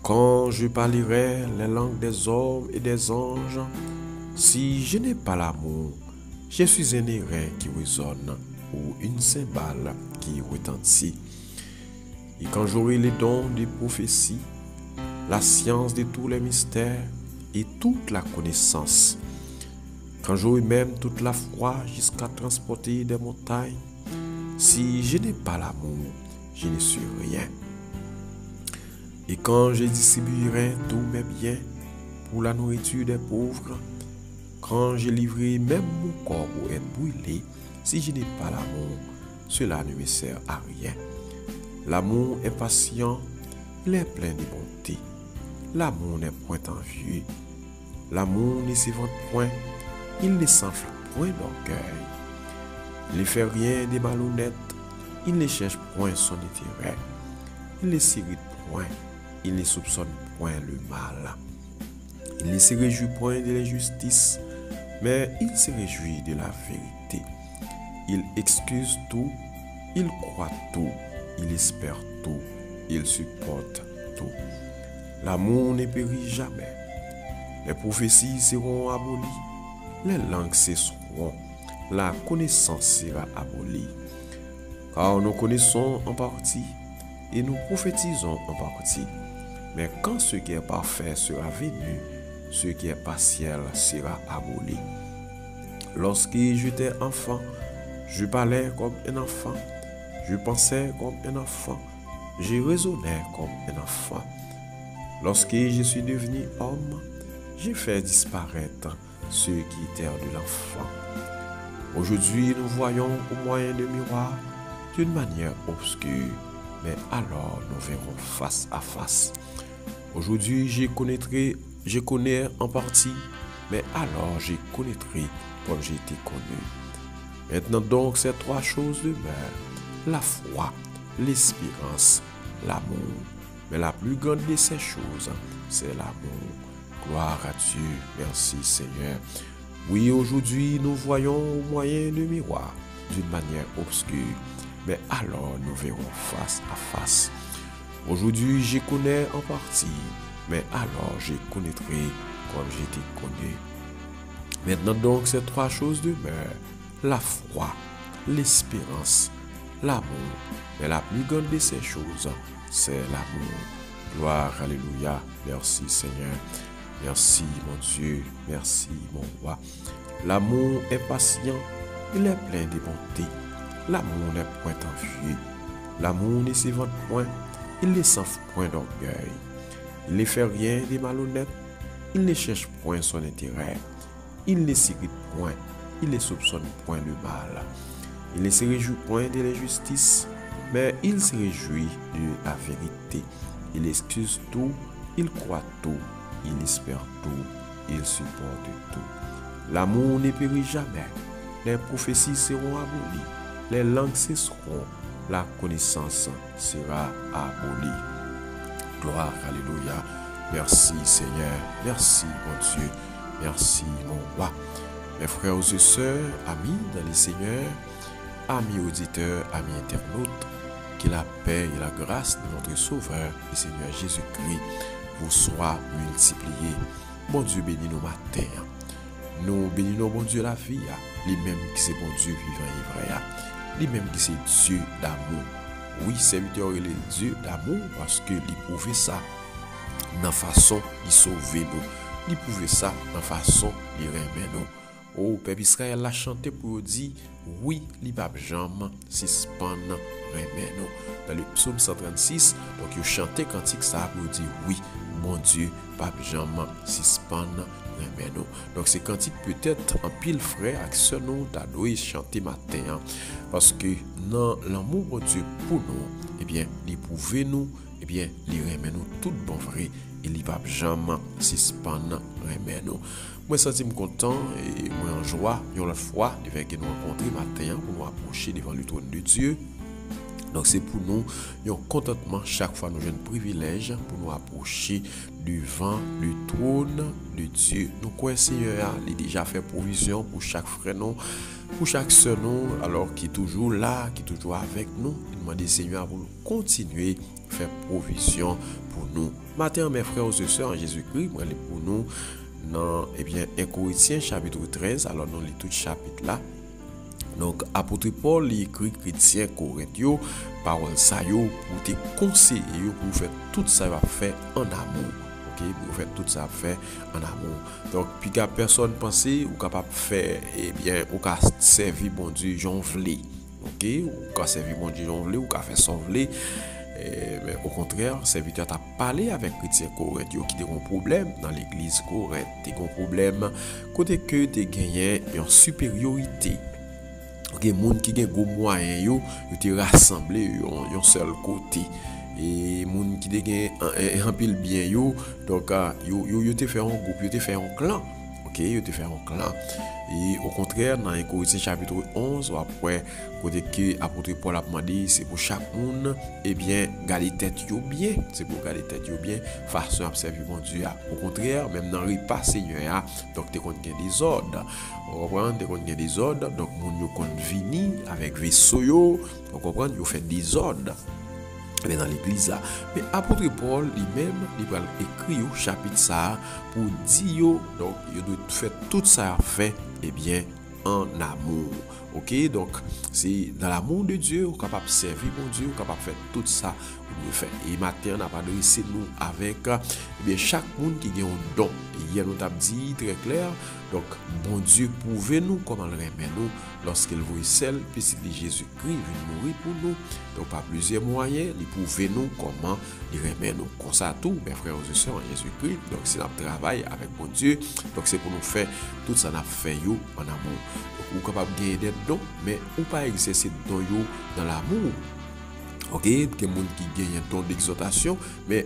Quand je parlerai les langues des hommes et des anges, si je n'ai pas l'amour, je suis un airain qui résonne ou une cymbale qui retentit. Et quand j'aurai les dons des prophéties, la science de tous les mystères et toute la connaissance, quand j'aurai même toute la foi jusqu'à transporter des montagnes, si je n'ai pas l'amour, je ne suis rien. Et quand je distribuerai tous mes biens pour la nourriture des pauvres, quand je livrerai même mon corps pour être brûlé, si je n'ai pas l'amour, cela ne me sert à rien. L'amour est patient, il est plein de bonté. L'amour n'est point envieux. L'amour ne s'évente point, il ne s'enfle point d'orgueil. Il ne fait rien de malhonnête, il ne cherche point son intérêt. Il ne s'irrite point, il ne soupçonne point le mal. Il ne se réjouit point de l'injustice, mais il se réjouit de la vérité. Il excuse tout, il croit tout, il espère tout, il supporte tout. L'amour ne périt jamais. Les prophéties seront abolies, les langues cesseront, la connaissance sera abolie. Car nous connaissons en partie et nous prophétisons en partie. Mais quand ce qui est parfait sera venu, ce qui est partiel sera aboli. Lorsque j'étais enfant, je parlais comme un enfant, je pensais comme un enfant, je raisonnais comme un enfant. Lorsque je suis devenu homme, j'ai fait disparaître ce qui était de l'enfant. Aujourd'hui, nous voyons au moyen de miroirs d'une manière obscure, mais alors nous verrons face à face. Aujourd'hui, je connais en partie, mais alors je connaîtrai comme j'ai été connu. Maintenant donc, ces trois choses demeurent: la foi, l'espérance, l'amour. Mais la plus grande de ces choses, c'est l'amour. Gloire à Dieu, merci Seigneur. Oui, aujourd'hui, nous voyons au moyen de miroir d'une manière obscure, mais alors nous verrons face à face. Aujourd'hui, je connais en partie, mais alors je connaîtrai comme j'ai été connu. Maintenant donc, ces trois choses demeurent: la foi, l'espérance, l'amour. Mais la plus grande de ces choses, c'est l'amour. Gloire, alléluia. Merci Seigneur. Merci mon Dieu. Merci mon roi. L'amour est patient, il est plein de bonté. L'amour n'est point envieux. L'amour ne s'évente point, il ne s'enfle point d'orgueil. Il ne fait rien de malhonnête, il ne cherche point son intérêt. Il ne s'irrite point, il ne soupçonne point le mal. Il ne se réjouit point de l'injustice, mais il se réjouit de la vérité. Il excuse tout, il croit tout, il espère tout, il supporte tout. L'amour ne périt jamais. Les prophéties seront abolies, les langues cesseront, la connaissance sera abolie. Gloire, alléluia. Merci Seigneur, merci mon Dieu, merci mon roi. Mes frères et sœurs, amis dans les Seigneurs, amis auditeurs, amis internautes, que la paix et la grâce de notre Sauveur et Seigneur Jésus-Christ vous soient multipliées. Bon Dieu bénis nos matins. Nous bénissons bon Dieu la vie, lui-même qui c'est bon Dieu vivant et vrai, lui-même qui c'est Dieu d'amour. Oui, serviteur il est Dieu d'amour parce que il pouvait ça dans façon de sauver nous. Il pouvait ça dans façon de remettre nous. Oh, Père Israël l'a chanté pour dire oui, il pas jamais suspendre remettre nous. Dans le psaume 136, donc il chantait cantique ça pour dire oui, mon Dieu, pas jamais suspendre remettre nous. Donc c'est cantique peut-être en pile frère avec ce nom d'adoué chanter matin parce que dans l'amour de Dieu pour nous, eh bien, il pouvait nous, eh bien, il remet nous tout bon vrai. Il n'y va jamais suspendre remettre nous. Moi, je suis content et moi en joie, une autre fois, de nous rencontrer matin pour nous approcher devant le trône de Dieu. Donc, c'est pour nous un contentement chaque fois nous avons un privilège pour nous approcher devant le trône de Dieu. Nous croyons Seigneur, il a déjà fait provision pour chaque frère, nous, pour chaque sœur, nous, alors qui est toujours là, qui est toujours avec nous. Il demande Seigneur pour continuer à faire provision pour nous. Matin, mes frères et sœurs en Jésus-Christ, moi, pour nous, dans, 1 Corinthiens chapitre 13, alors nous lisons tout chapitre là. Donc, apôtre Paul, il écrit chrétien Corinthiens, parole ça yo, pour te conseiller, pour faire tout ça va faire en amour. Ok, pour faire tout ça fait en amour. Donc, puis qu'à personne penser ou capable faire, ou qu'à servir bon Dieu, j'en voulais. Ok, ou qu'à servir bon Dieu, j'en voulais, ou qu'à faire son voulait. Mais au contraire, serviteur t'a parlé avec chrétien Corinthiens qui a un problème dans l'église Corinthe, qui a un problème côté que tu gagné en supériorité. Ok, moun qui gen gros moyen yo te rassemblé yon seul côté. Et moun qui gen un pile bien yo, donc yo te fait un groupe, yo te fait un clan. Ok, yo te fait un clan. Et au contraire, dans 1 Corinthiens chapitre 11, après, côté que apôtre Paul a demandé, c'est pour chaque monde, garder tête yo bien, c'est pour garder tête yo bien, façon à servir mon Dieu. Au contraire, même dans le repas Seigneur, donc tu connais des ordres. On comprend, tu connais des ordres, donc moun yo kon vini avec vaisseau yo, on comprend, yo fait des ordres. Dans l'église là. Mais apôtre Paul lui-même, il va écrire au chapitre ça pour dire donc il doit faire tout ça fait en amour. Ok, donc c'est dans l'amour de Dieu, on est capable de servir mon Dieu, on est capable de faire tout ça pour nous faire. Et maintenant, on a pas adressé nous avec chaque monde qui a un don. Et hier, nous avons dit très clair, donc bon Dieu, prouvez-nous comment il remet nous lorsqu'il voit seul, puisque Jésus-Christ vient mourir pour nous. Donc par plusieurs moyens, il prouvez-nous comment il remet nous. Comme ça tout, mes frères et sœurs en Jésus-Christ. Donc c'est notre travail avec bon Dieu. Donc c'est pour nous faire tout ça, nous fait en amour. Ou capable de gagner des dons, mais ou pas exercer des dons dans l'amour. Ok, il y a des gens qui gagnent un don d'exhortation, mais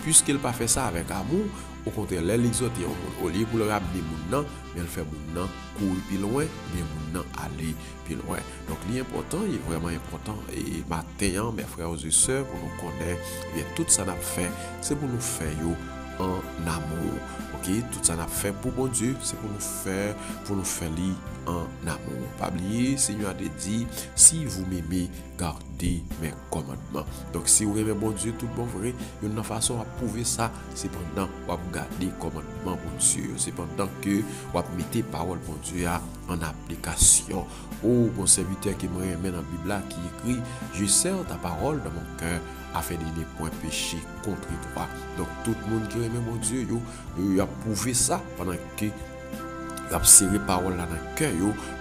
puisqu'il n'a pas fait ça avec amour, au contraire, l'exhorter au lieu pour le ramener mon nom, mais elle fait mon nom courir plus loin, mais mon nom aller plus loin. Donc l'important, il est vraiment important. Et maintenant, mes frères et sœurs, pour nous connaître, tout ça n'a fait, c'est pour nous faire en amour. Ok, tout ça n'a fait pour bon Dieu, c'est pour nous faire en amour. Pas oublier, Seigneur a dit, si vous m'aimez, gardez mes commandements. Donc si vous aimez bon Dieu, tout bon vrai, une façon à prouver ça, c'est pendant que vous gardez commandements bon Dieu, c'est pendant que vous mettez parole bon Dieu en application. Oh, mon serviteur qui me remet dans la Bible qui écrit, je sers ta parole dans mon cœur afin de ne point pécher contre toi. Donc tout le monde qui aime mon Dieu, il a prouvé ça pendant que il a serré parole là dans le cœur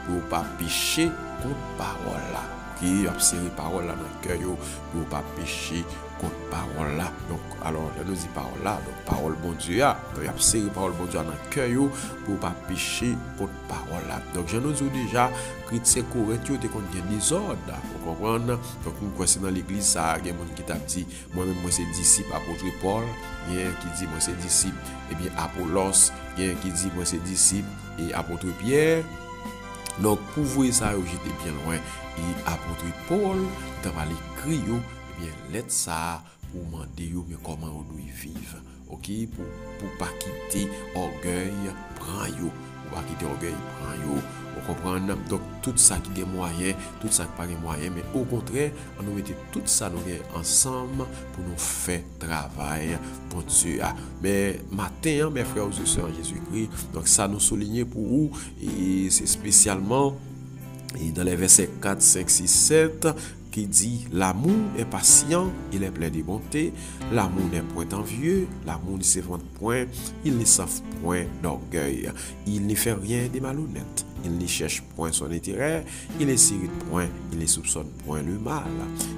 pour pas pécher contre parole là. Qui a serré parole là dans le cœur pour pas pécher contre parole là. Donc alors là nous dit parole là, donc parole bon Dieu donc il a serré parole bon Dieu dans le cœur pour pas pécher contre parole là. Donc je nous dis déjà chrétien Corinthiens te connaît des ordres, vous comprenez? Donc nous croisons dans l'église ça, il y a des gens qui t'a dit moi-même moi c'est disciple apôtre Paul, il y a qui dit moi c'est disciple Apollos, il y a qui dit moi c'est disciple et apôtre Pierre. Donc pour vous ça j'étais bien loin et apôtre Paul dans l'écrit lettre ça pour demander mais comment on doit vivre. OK, pour pas quitter orgueil prend yo, pour pas quitter orgueil prend yo. Vous comprenez? Donc tout ça qui est moyen, tout ça qui pas moyen, mais au contraire, on nous mettait tout ça nous ensemble pour nous faire travail pour Dieu. Mais matin, mes frères et sœurs en Jésus-Christ, donc ça nous souligne pour vous et c'est spécialement dans les versets 4, 5, 6, 7 qui dit l'amour est patient, il est plein de bonté, l'amour n'est point envieux, l'amour ne se vante point, il ne s'enfle point d'orgueil, il ne fait rien de malhonnête, il ne cherche point son intérêt, il ne s'irrite point, il ne soupçonne point le mal,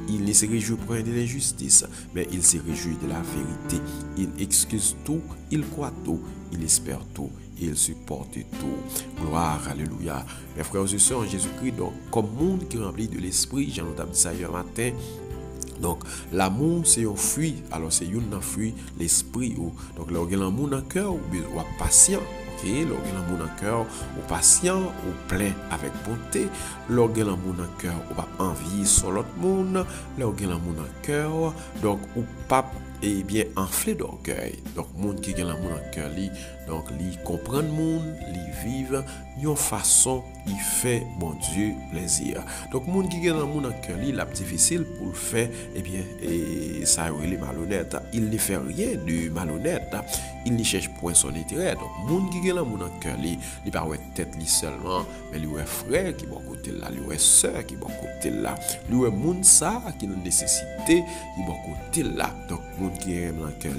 il ne se réjouit point de l'injustice, mais il se réjouit de la vérité, il excuse tout, il croit tout, il espère tout, il supporte tout. Gloire, alléluia. Mes frères et sœurs en Jésus-Christ, donc, comme monde qui est rempli de l'esprit, j'en ai dit ça hier matin. Donc, l'amour, c'est un fruit. Alors, c'est un fruit, l'esprit. Donc, là, on a l'amour dans le cœur, ou patient. Ok, là, on a l'amour dans le cœur, ou patient, ou plein avec bonté. Là, on a l'amour dans le cœur, ou pas envie sur l'autre monde. Là, on a l'amour dans le cœur, donc, ou pas enflé d'orgueil. Donc monde qui a l'amour dans le cœur donc li comprend le monde, li vive une façon il fait bon Dieu plaisir. Donc monde qui a l'amour dans le cœur la difficile pour le faire ça il est malhonnête, il ne fait rien de malhonnête, il ne cherche point son intérêt. Donc monde qui gen l'amour dans cœur il pas ouais tête li seulement, mais lui ouais frère qui bon côté là, lui ouais sœur qui bon côté là, lui ouais monde ça qui a nécessité qui bon côté là. Donc monde qui aime dans cœur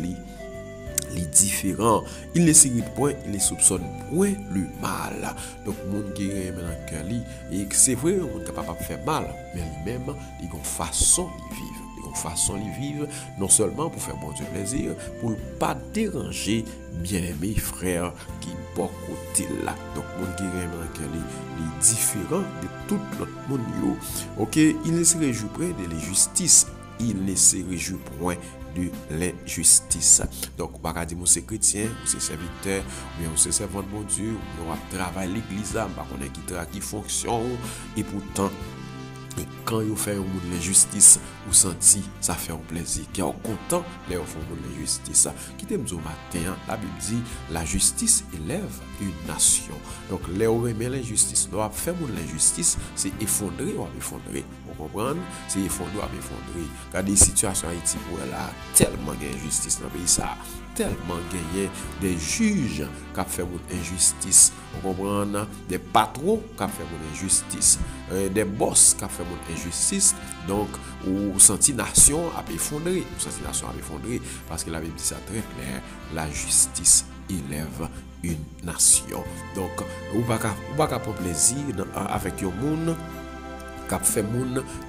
les différents, il ne s'irrite point, il ne soupçonne point le mal. Donc monde qui aime dans cœur et c'est vrai on est capable de faire mal, mais lui-même il a une façon de vivre. Façon de vivre, non seulement pour faire bon Dieu plaisir, pour ne pas déranger bien-aimés frères qui sont côté là. Donc, mon qui aime les différents de tout notre monde. Ok, il ne se réjouit point de l'injustice, il ne se réjouit point de l'injustice. Donc, on va dire, c'est chrétien, c'est serviteur, mais on c'est servant de bon Dieu, on va travailler l'église, on a qui fonctionne, et pourtant, et quand vous faites l'injustice, vous sentez ça fait un plaisir. Qui est content, les font l'injustice. Qui t'aime au matin, la Bible dit la justice élève une nation. Donc, les remet l'injustice. Nous faire l'injustice, c'est effondrer ou effondrer. Vous comprenez? C'est effondrer ou effondrer. Car des situations Haïti pour là, tellement d'injustice dans le pays, ça tellement gagné des juges qui ont fait injustice. Vous comprenez? Des patrons qui ont fait injustice. Des boss qui ont fait injustice. Donc, ou senti nation a effondré. Ou senti nation a effondré. Parce que la Bible dit ça très clair. La justice élève une nation. Donc, ou pas prendre plaisir avec un monde qui a fait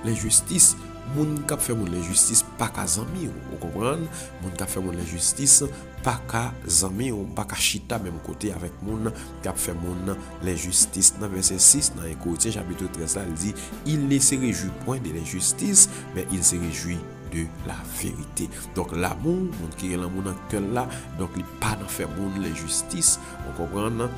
l'injustice. Moun k'ap fait moun l'injustice pas ka zami ou comprendre moun k'ap fait moun l'injustice pas ka zami ou pas ka chita même côté avec moun k'ap fait moun l'injustice. Dans verset 6 dans Corinthiens chapitre 13 là il dit il ne se réjouit point de l'injustice mais il se réjouit de la vérité. Donc l'amour moun qui est l'amour dans cœur là donc il pas dans faire moun l'injustice on comprend.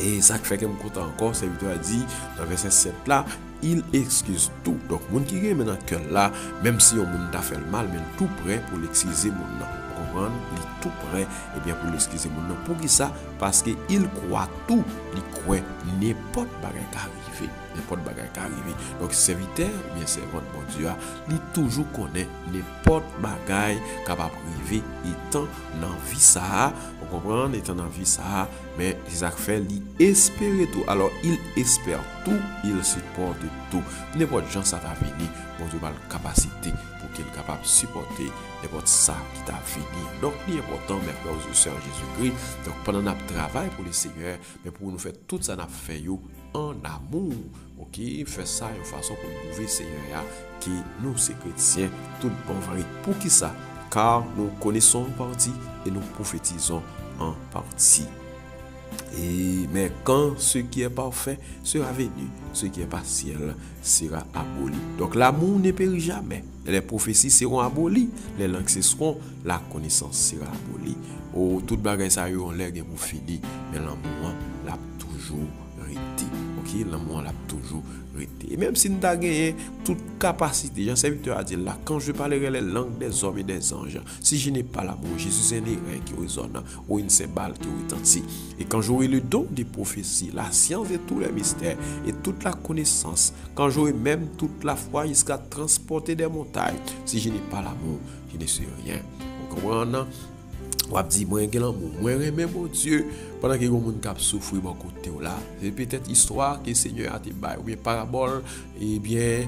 Et ça fait que je suis content encore, c'est Victor a dit dans verset 7 là, il excuse tout. Donc, moun qui est maintenant cœur là, même si on moun t'a fait le mal, mais tout prêt pour l'excuser moun nan. Vous comprenez? Il est tout prêt et bien pour l'excuser moun nan. Pour qui ça? Parce que il croit tout, il croit n'importe bagarre qui arrive, n'importe bagarre qui arrive. Donc, serviteur, bien servant de bon Dieu, il toujours connaît n'importe bagarre capable arriver étant dans vie ça. Vous comprenez? Étant dans vie ça, mais Isaac fait il espère tout. Alors, il espère tout, il supporte tout. N'importe gens ça va venir, bon Dieu a la capacité pour qu'il est capable de supporter n'importe ça qui t'a fini. Donc, il est important, mes frères et sœurs Jésus-Christ. Donc, pendant notre travail pour le Seigneur, mais pour nous faire tout ça, nous fait en amour. Ok, fait ça de façon pour nous prouver Seigneur qui nous, ces chrétiens, tout bon vrai. Pour qui ça? Car nous connaissons en partie et nous prophétisons en partie. Mais quand ce qui est parfait sera venu, ce qui est partiel sera aboli. Donc l'amour ne périt jamais. Les prophéties seront abolies, les langues cesseront, la connaissance sera abolie. Oh, toute bagaille ça on l'a pour fini, mais l'amour l'a toujours été. Ok, l'amour l'a toujours été. Et même si nous avons gagné toute capacité, Jean-Serviteur a dit là, quand je parlerai les langues des hommes et des anges, si je n'ai pas l'amour, Jésus est un qui résonne, ou une cymbale qui retentit. Et quand j'aurai le don des prophéties, la science et tous les mystères, et toute la connaissance, quand j'aurai même toute la foi jusqu'à transporter des montagnes, si je n'ai pas l'amour, je ne suis rien. Vous comprenez? On va dire, moi, j'aime mon Dieu, pendant que les gens souffrent de mon côté là. C'est peut-être histoire que le Seigneur a dit, ou bien parabole, et bien,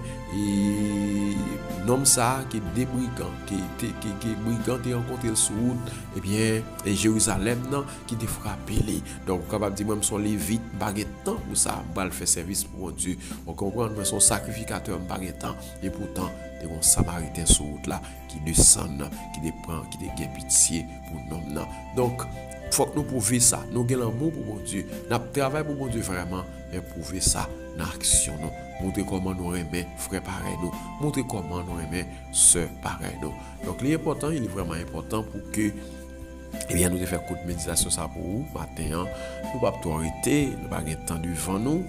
nom ça, qui est des brigands, qui est brigand, qui rencontré sur route, et bien, et Jérusalem, non, qui te frappé. Donc, on capable de dire, même son lévite, baguette temps pour ça, on va faire service pour mon Dieu. On comprend, mais son sacrificateur, baguette temps, et pourtant, des bons samaritains sur route là, qui descendent, qui prennent, qui te pitié pour nous. Donc, il faut que nous prouvions ça. Nous avons l'amour pour mon Dieu. Nous travaillons pour mon Dieu vraiment. Mais prouver ça dans l'action. Montrer comment nous aimons frères pareil nous. Montrer comment nous aimons sœurs pareil nous. Donc, l'important, il est vraiment important pour que nous devons faire coup de méditation ça pour vous. Matin, nous ne pouvons pas arrêter. Nous n'avons pas temps devant nous.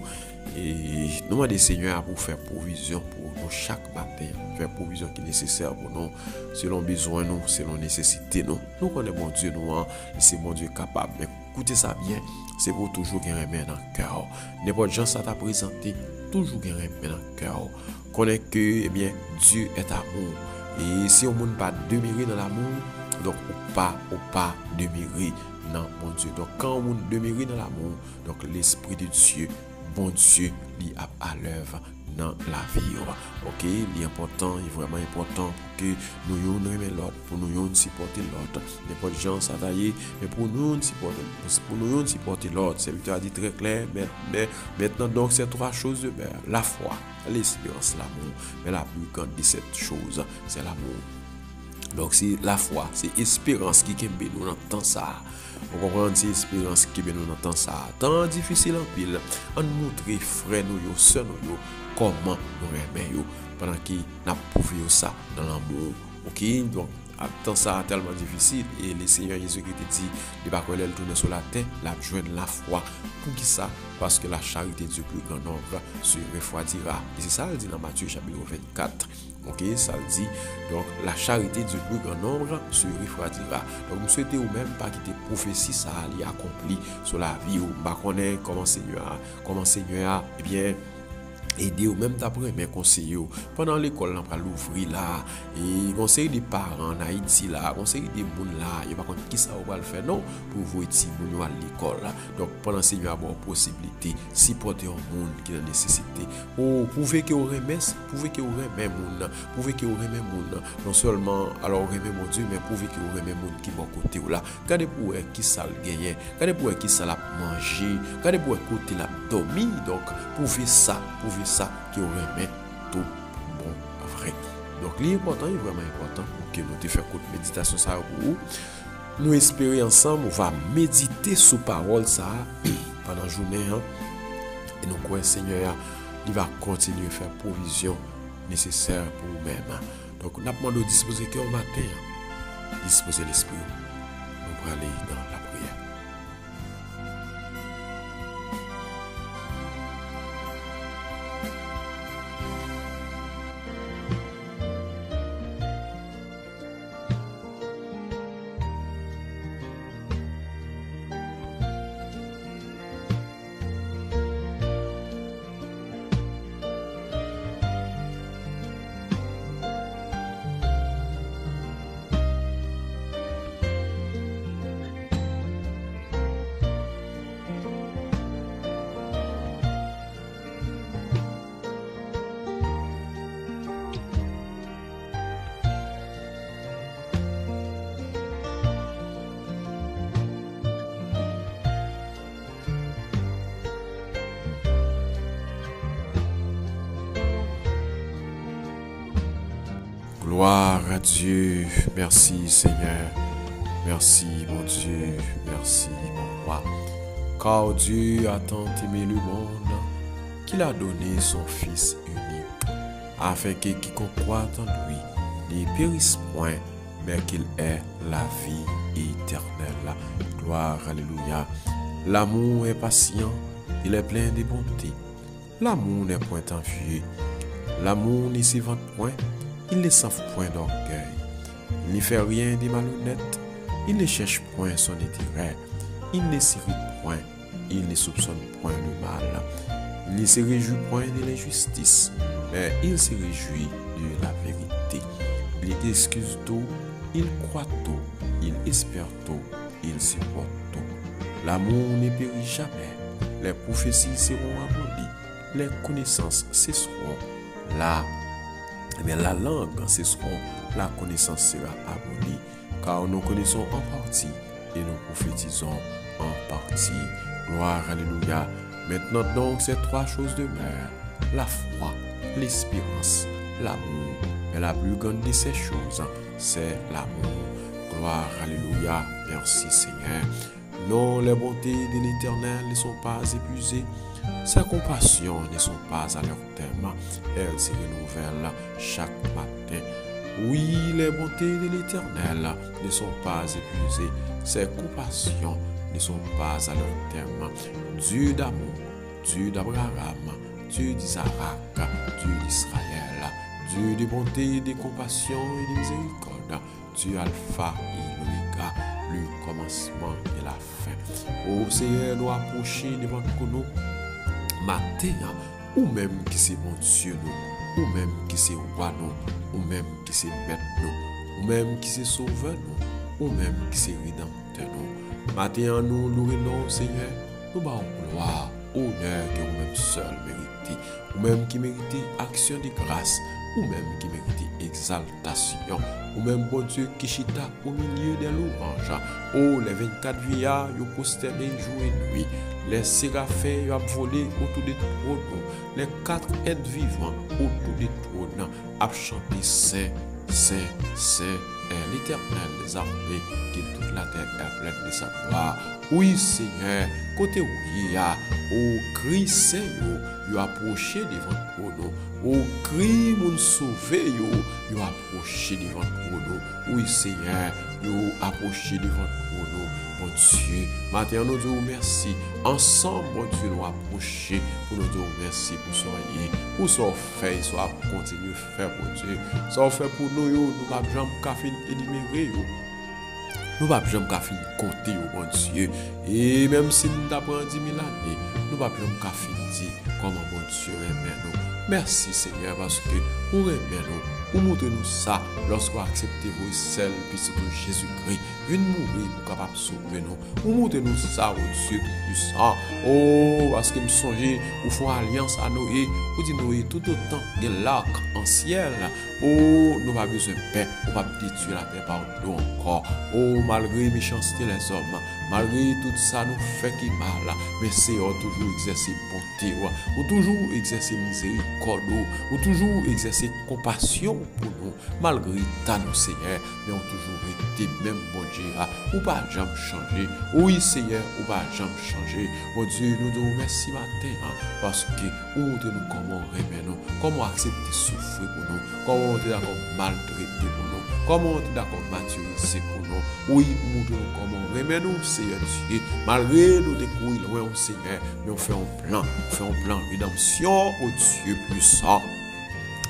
Et nous demandons au Seigneur pour faire provision pour nous chaque matin, faire provision qui est nécessaire pour nous, selon besoin nous, selon nécessité nous. Nous connaissons mon Dieu, nous, et c'est mon Dieu capable. Mais écoutez ça bien, c'est pour toujours gagner dans le cœur. N'importe gens ça t'a présenté, toujours gagner dans le cœur. Connaissez que, eh bien, Dieu est amour. Et si on ne pas demeurer dans l'amour, donc ou pas demeurer dans mon Dieu. Donc quand on demeure dans l'amour, donc l'Esprit de Dieu, bon Dieu, il est à l'œuvre dans la vie. Ok, il est important, il est vraiment important pour que nous aimions l'autre, pour nous supporter l'autre. N'importe gens ça taillé, mais pour nous supporter l'autre. C'est a dit très clair, mais maintenant donc c'est trois choses de mer. La foi, l'espérance, l'amour. Mais la plus grande de cette chose, c'est l'amour. Donc c'est la foi, c'est espérance qui nous entend ça. Vous comprenez, c'est espérance qui nous entend ça. Tant difficile en pile, on montre frère nous, sœur nous, comment nous aimons pendant qu'il n'a prouvé ça dans l'amour. Ok, donc tant ça tellement difficile et le Seigneur Jésus qui te dit de pas qu'elle tourne sur la terre, la joindre la foi. Pour qui ça? Parce que la charité du plus grand nombre se refroidira. Et c'est ça, il dit dans Matthieu chapitre 24. Ok, ça le dit. Donc, la charité du plus grand nombre se refroidira. Donc, vous souhaitez ou même pas quitter prophétie, ça a accompli sur la vie. Ou pas connaître comment Seigneur, eh bien, aider ou même d'après mes conseillers pendant l'école on va l'ouvrir là et conseiller des parents en Haïti là conseiller des monde là il pas contre qui ça on va le faire non pour vous aider moun à l'école là. Donc pendant Seigneur a bonne possibilité supporter un monde qui a nécessité ou pouvez que vous remet monde pouvez que vous remet monde non seulement alors remet mon Dieu mais pouvez que vous remet monde qui bon côté là regardez pour qui ça le gagner regardez pour qui ça l'a manger regardez pour côté l'a dormi donc pouvez ça qui remet tout bon vrai. Donc l'important est vraiment important pour que nous te fassions une méditation ça pour nous espérer ensemble on va méditer sur parole ça pendant la journée et nous croyons Seigneur il va continuer à faire provision nécessaire pour nous-mêmes. Donc nous avons demandé de disposer cœur matin, disposer l'esprit nous pour aller dans la prière. Gloire à Dieu. Merci Seigneur. Merci mon Dieu. Merci mon roi. Car Dieu a tant aimé le monde qu'il a donné son Fils unique, afin que quiconque croit en lui ne périsse point, mais qu'il ait la vie éternelle. Gloire, alléluia. L'amour est patient, il est plein de bonté. L'amour n'est point envieux. L'amour ne se vante point. Il ne s'enfle point d'orgueil. Il ne fait rien de malhonnête. Il ne cherche point son intérêt. Il ne s'irrite point. Il ne soupçonne point le mal. Il ne se réjouit point de l'injustice, mais il se réjouit de la vérité. Il excuse tout, il croit tout, il espère tout, il supporte tout. L'amour ne périt jamais. Les prophéties seront abolies. Les connaissances cesseront. Mais la langue cesseront, la connaissance sera abolie, car nous connaissons en partie et nous prophétisons en partie. Gloire, alléluia. Maintenant donc, ces trois choses demeurent, la foi, l'espérance, l'amour. Mais la plus grande de ces choses, c'est l'amour. Gloire, alléluia. Merci Seigneur. Non, les bontés de l'Éternel ne sont pas épuisées. Ses compassions ne sont pas à leur terme. Elles se renouvellent chaque matin. Oui, les bontés de l'Éternel ne sont pas épuisées. Ses compassions ne sont pas à leur terme. Dieu d'amour, Dieu d'Abraham, Dieu d'Isaac, Dieu d'Israël, Dieu de bonté, de compassion et de miséricorde, Dieu Alpha et l'Oméga, le commencement et la fin. Ô Seigneur, nous approcher devant nous matin, ou même qui c'est mon Dieu nous, ou même qui c'est roi nous, ou même qui c'est maître nous, ou même qui c'est sauveur nous, ou même qui c'est rédempteur nous. Matin, nous louons Seigneur, nous bavons gloire, honneur que vous-même seul méritez, ou même qui méritez action de grâce, ou même qui méritez exaltation, ou même bon Dieu qui chita au milieu des louanges. Oh, les 24 vieillards, ils prosterné jour et nuit. Les séraphins, ils ont volé autour des trônes. Les 4 êtres vivants autour des trônes, ont chanté Saint, Saint, Saint, est l'Éternel des armées, qui toute la terre est pleine de sa gloire. Oui, Seigneur, côté où il y a, au cri Seigneur, il approché devant nous. Au cri mon sauvé, il approché devant nous. Oui, Seigneur, il approché devant nous. Bon Dieu, maintenant nous disons merci. Ensemble, bon Dieu, nous approcher pour nous dire merci pour soyez, pour ce fait, soit continuer à faire, bon Dieu. Ça fait pour nous, nous ne pouvons jamais énumérer. Nous ne pouvons jamais compter, bon Dieu. Et même si nous avons 10 000 années, nous ne pouvons jamais dire comment bon Dieu aime nous. Merci Seigneur parce que vous aimez nous. Vous montrez-nous ça lorsque vous acceptez vos celles, puis c'est Jésus-Christ. Venez mourir pour capable sauver nous. Vous montrez-nous ça, au Dieu tout-puissant. Oh, parce que nous songeons, vous font alliance à Noé. Vous dites Noé, tout autant de l'arc en ciel. Oh, nous n'avons pas besoin de paix. On va détruire la paix par nous encore. Oh, malgré la méchanceté des hommes, malgré tout ça nous fait qui mal, mais Seigneur toujours exercer bonté, ou toujours exercer miséricorde, ou toujours exercer compassion pour nous, malgré ta nous Seigneur, mais on toujours été même bon Dieu, ou pas jamais changer. Oui Seigneur, ou pas jamais changer. Mon Dieu, nous devons merci matin, parce que nous devons comment remettre nous, comment accepter souffrir pour nous, comment on est d'accord maltraiter pour nous, comment on est d'accord maturiser pour nous. Oui, nous devons comment remettre nous, Seigneur Dieu, malgré nous découvrir loin au Seigneur, mais on fait un plan rédemption au Dieu puissant.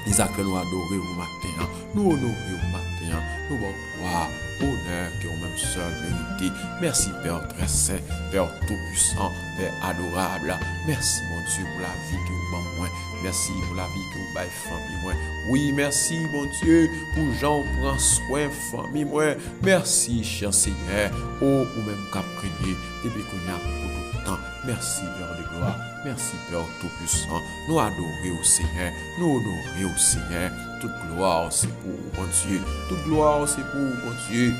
Isaac nous adorer au matin, nous honorer au matin, nous bon gloire, honneur que vous-même seul mérité. Merci Père très saint, Père tout-puissant, Père adorable. Merci mon Dieu pour la vie que vous m'avez moins. Merci pour la vie que vous m'avez famille moins. Oui, merci mon Dieu pour Jean prend soin famille moins. Merci cher Seigneur, oh ou même cap prier depuis qu'on a pour tout le temps. Merci Père de gloire. Merci Père Tout-Puissant, nous adorer au Seigneur, nous honorer au Seigneur. Toute gloire c'est pour mon Dieu, toute gloire c'est pour mon Dieu.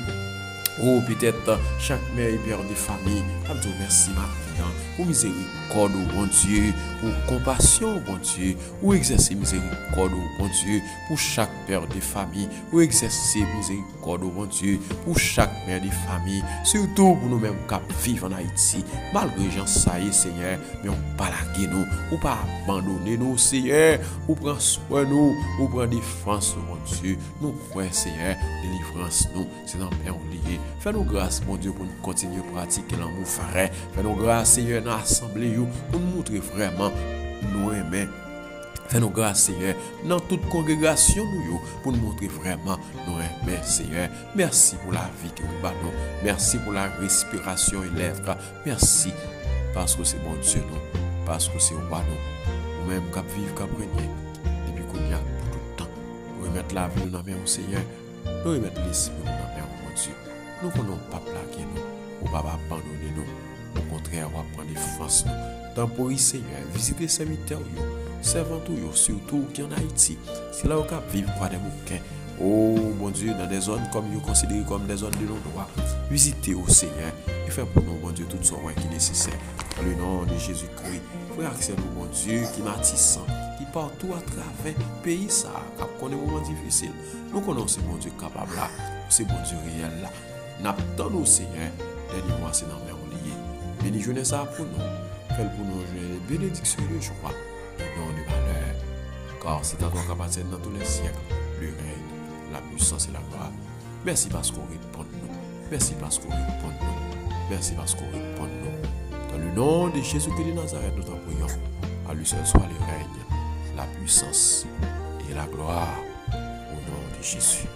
Oh, peut-être chaque mère et père de famille, je vous merci maintenant pour miséricorde, bon Dieu, pour compassion, bon Dieu, pour exercer miséricorde, bon Dieu, pour chaque père de famille, pour exercer miséricorde, bon Dieu, pour chaque mère de famille, surtout pour nous-mêmes qui vivons en Haïti, malgré gens ça y est, Seigneur, mais on pas laguer nous, ou pas abandonner nous, Seigneur, ou prendre soin nous, ou prendre défense, bon Dieu, nous croyons, Seigneur, délivrance nous, c'est dans le Père lié. Fais-nous grâce, mon Dieu, pour nous continuer à pratiquer l'amour frère. Fais-nous grâce, Seigneur, dans l'assemblée, pour nous montrer vraiment nous aimer. Fais-nous grâce, Seigneur, dans toute congrégation, pour nous montrer vraiment nous aimer, Seigneur. Merci pour la vie que nous battons. Merci pour la respiration et l'être. Merci parce que c'est bon Dieu, nous. Parce que c'est au roi, nous. Nous-mêmes, qui vivons, qui régner, depuis qu'on y a pour tout le temps. Nous remettre la vie dans la main au Seigneur. Nous remettre l'esprit dans la main au Dieu. Nous ne pouvons pas plaquer nous, ou pas abandonner nous. Au contraire, on va prendre défense nous. Temporis Seigneur, visitez ces serviteurs, servants surtout qui en Haïti. C'est là où on vivre par des bouquins. Oh mon Dieu, dans des zones comme vous considérez comme des zones de non-droit. Visitez au Seigneur et faites pour nous, mon Dieu, tout ce qui est nécessaire. Dans le nom de Jésus-Christ, frère accès nous, mon Dieu, qui m'attissant, qui partout à travers le pays, ça, qui connaît des moments difficiles. Nous connaissons mon Dieu capable là, c'est mon Dieu réel là. N'attendons, Seigneur, dernier mois, c'est dans le lié. Bénis jeunesse ça pour nous. Fais pour nous jouer les bénédictions de joie et non de malheur. Car c'est à toi qu'appartient dans tous les siècles le règne, la puissance et la gloire. Merci parce qu'on répond nous. Merci parce qu'on répond nous. Merci parce qu'on répond nous. Dans le nom de Jésus-Christ de Nazareth, nous t'en prions. À lui seul soit le règne, la puissance et la gloire. Au nom de Jésus.